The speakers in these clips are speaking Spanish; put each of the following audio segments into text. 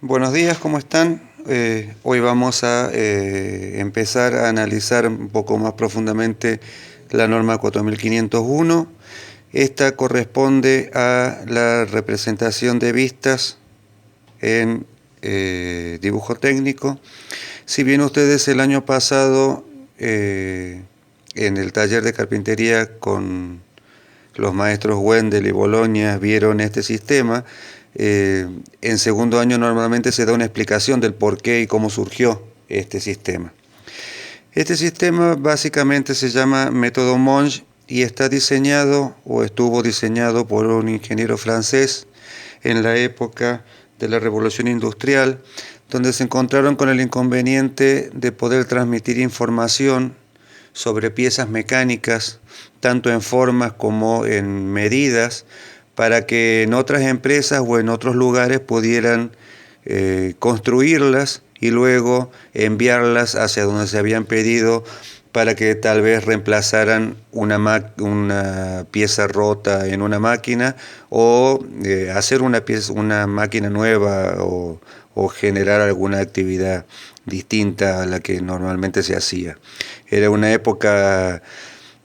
Buenos días, ¿cómo están? Hoy vamos a empezar a analizar un poco más profundamente la norma 4501. Esta corresponde a la representación de vistas en dibujo técnico. Si bien ustedes el año pasado en el taller de carpintería con los maestros Wendel y Boloña vieron este sistema, en segundo año normalmente se da una explicación del por qué y cómo surgió este sistema. Este sistema básicamente se llama método Monge y está diseñado o estuvo diseñado por un ingeniero francés en la época de la Revolución Industrial, donde se encontraron con el inconveniente de poder transmitir información sobre piezas mecánicas, tanto en formas como en medidas, para que en otras empresas o en otros lugares pudieran construirlas y luego enviarlas hacia donde se habían pedido para que tal vez reemplazaran una pieza rota en una máquina o hacer una máquina nueva o generar alguna actividad distinta a la que normalmente se hacía. Era una época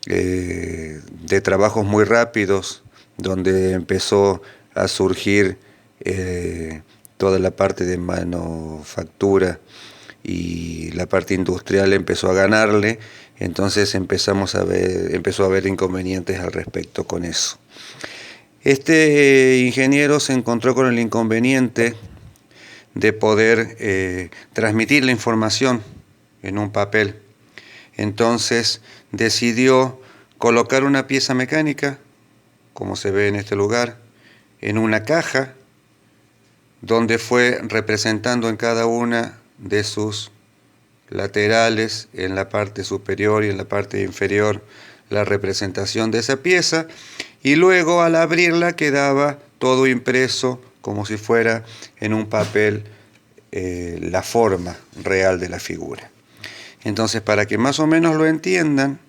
de trabajos muy rápidos, donde empezó a surgir toda la parte de manufactura y la parte industrial empezó a ganarle, entonces empezó a haber inconvenientes al respecto con eso. Este ingeniero se encontró con el inconveniente de poder transmitir la información en un papel. Entonces decidió colocar una pieza mecánica, como se ve en este lugar, en una caja, donde fue representando en cada una de sus laterales, en la parte superior y en la parte inferior, la representación de esa pieza, y luego al abrirla quedaba todo impreso como si fuera en un papel la forma real de la figura. Entonces, para que más o menos lo entiendan,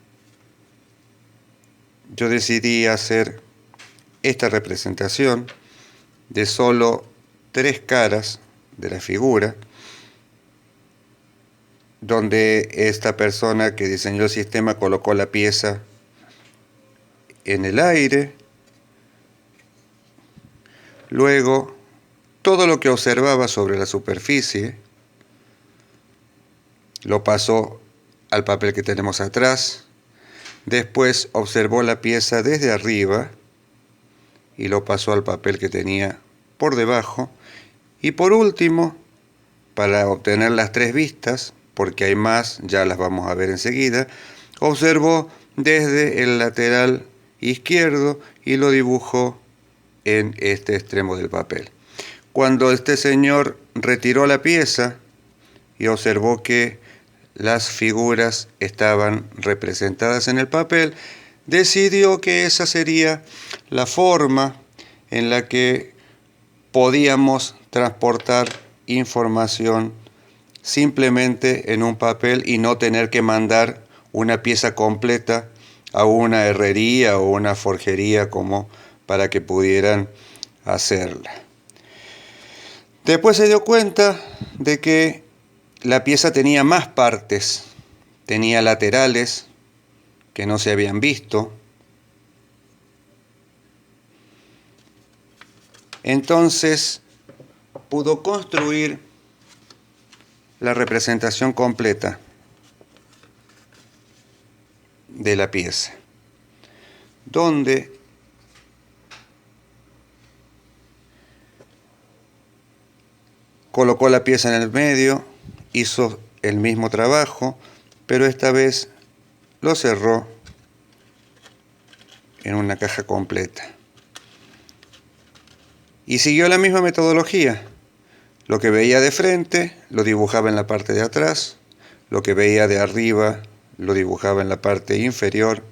yo decidí hacer esta representación de solo 3 caras de la figura, donde esta persona que diseñó el sistema colocó la pieza en el aire, luego todo lo que observaba sobre la superficie lo pasó al papel que tenemos atrás, después observó la pieza desde arriba y lo pasó al papel que tenía por debajo, y por último, para obtener las 3 vistas, porque hay más, ya las vamos a ver enseguida, observó desde el lateral izquierdo y lo dibujó en este extremo del papel. Cuando este señor retiró la pieza y observó que las figuras estaban representadas en el papel, decidió que esa sería la forma en la que podíamos transportar información simplemente en un papel y no tener que mandar una pieza completa a una herrería o una forjería como para que pudieran hacerla. Después se dio cuenta de que la pieza tenía más partes, tenía laterales que no se habían visto. Entonces pudo construir la representación completa de la pieza, donde colocó la pieza en el medio, hizo el mismo trabajo, pero esta vez lo cerró en una caja completa. Y siguió la misma metodología. Lo que veía de frente lo dibujaba en la parte de atrás, lo que veía de arriba lo dibujaba en la parte inferior,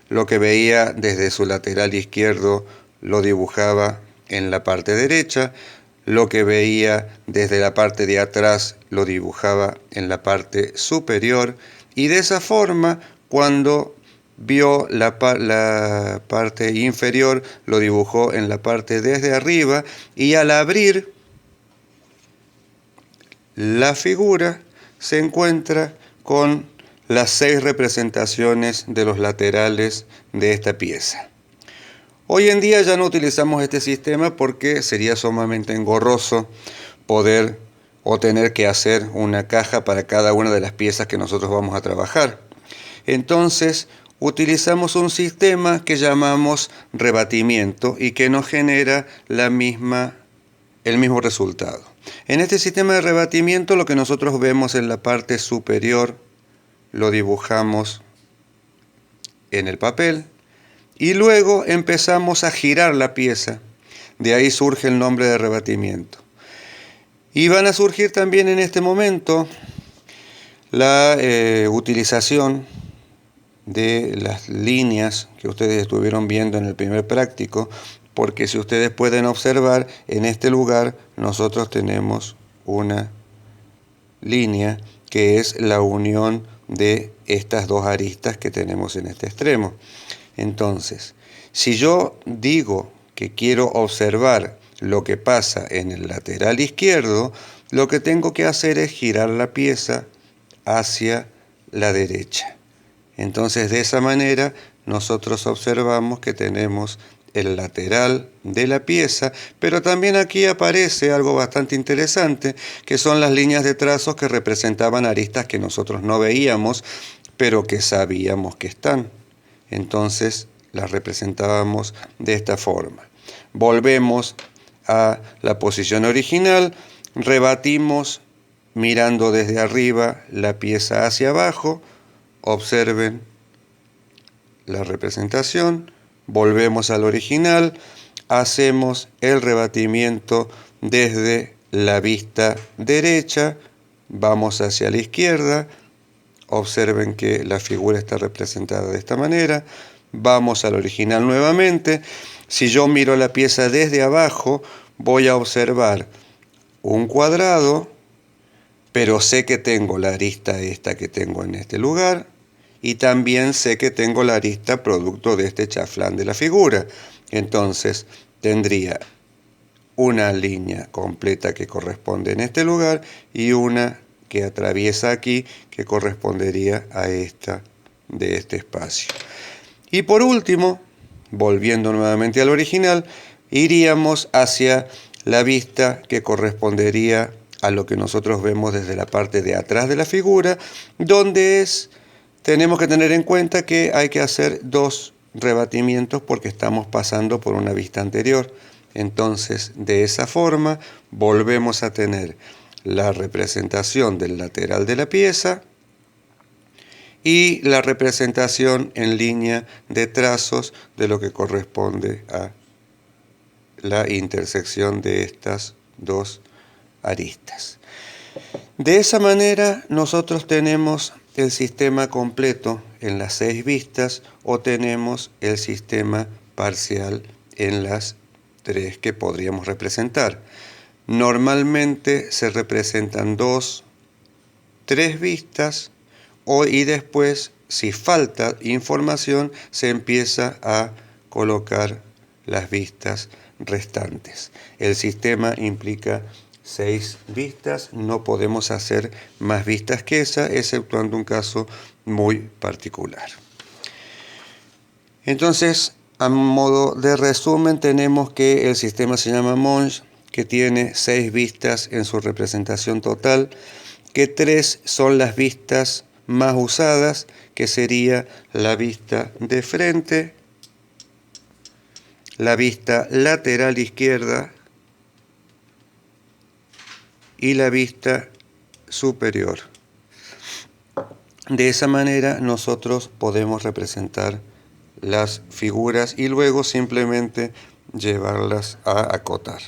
lo que veía desde su lateral izquierdo lo dibujaba en la parte derecha, lo que veía desde la parte de atrás lo dibujaba en la parte superior, y de esa forma, cuando vio la parte inferior, lo dibujó en la parte desde arriba, y al abrir la figura se encuentra con las 6 representaciones de los laterales de esta pieza. Hoy en día ya no utilizamos este sistema porque sería sumamente engorroso poder o tener que hacer una caja para cada una de las piezas que nosotros vamos a trabajar. Entonces, utilizamos un sistema que llamamos rebatimiento y que nos genera el mismo resultado. En este sistema de rebatimiento, lo que nosotros vemos en la parte superior lo dibujamos en el papel y luego empezamos a girar la pieza. De ahí surge el nombre de rebatimiento. Y van a surgir también en este momento la utilización de las líneas que ustedes estuvieron viendo en el primer práctico, porque si ustedes pueden observar, en este lugar nosotros tenemos una línea que es la unión de estas dos aristas que tenemos en este extremo. Entonces, si yo digo que quiero observar lo que pasa en el lateral izquierdo, lo que tengo que hacer es girar la pieza hacia la derecha. Entonces, de esa manera, nosotros observamos que tenemos el lateral de la pieza, pero también aquí aparece algo bastante interesante, que son las líneas de trazos que representaban aristas que nosotros no veíamos, pero que sabíamos que están. Entonces, las representábamos de esta forma. Volvemos a la posición original, rebatimos mirando desde arriba la pieza hacia abajo, observen la representación, volvemos al original, hacemos el rebatimiento desde la vista derecha, vamos hacia la izquierda, observen que la figura está representada de esta manera, vamos al original nuevamente. Si yo miro la pieza desde abajo, voy a observar un cuadrado, pero sé que tengo la arista esta que tengo en este lugar, y también sé que tengo la arista producto de este chaflán de la figura. Entonces, tendría una línea completa que corresponde en este lugar y una que atraviesa aquí que correspondería a esta de este espacio. Y por último, volviendo nuevamente al original, iríamos hacia la vista que correspondería a lo que nosotros vemos desde la parte de atrás de la figura, donde tenemos que tener en cuenta que hay que hacer 2 rebatimientos porque estamos pasando por una vista anterior. Entonces, de esa forma, volvemos a tener la representación del lateral de la pieza y la representación en línea de trazos de lo que corresponde a la intersección de estas 2 aristas. De esa manera nosotros tenemos el sistema completo en las 6 vistas o tenemos el sistema parcial en las 3 que podríamos representar. Normalmente se representan 2, 3 vistas y después, si falta información, se empieza a colocar las vistas restantes. El sistema implica 6 vistas, no podemos hacer más vistas que esa, exceptuando un caso muy particular. Entonces, a modo de resumen, tenemos que el sistema se llama Monge, que tiene 6 vistas en su representación total, que 3 son las vistas más usadas, que sería la vista de frente, la vista lateral izquierda y la vista superior. De esa manera nosotros podemos representar las figuras y luego simplemente llevarlas a acotar.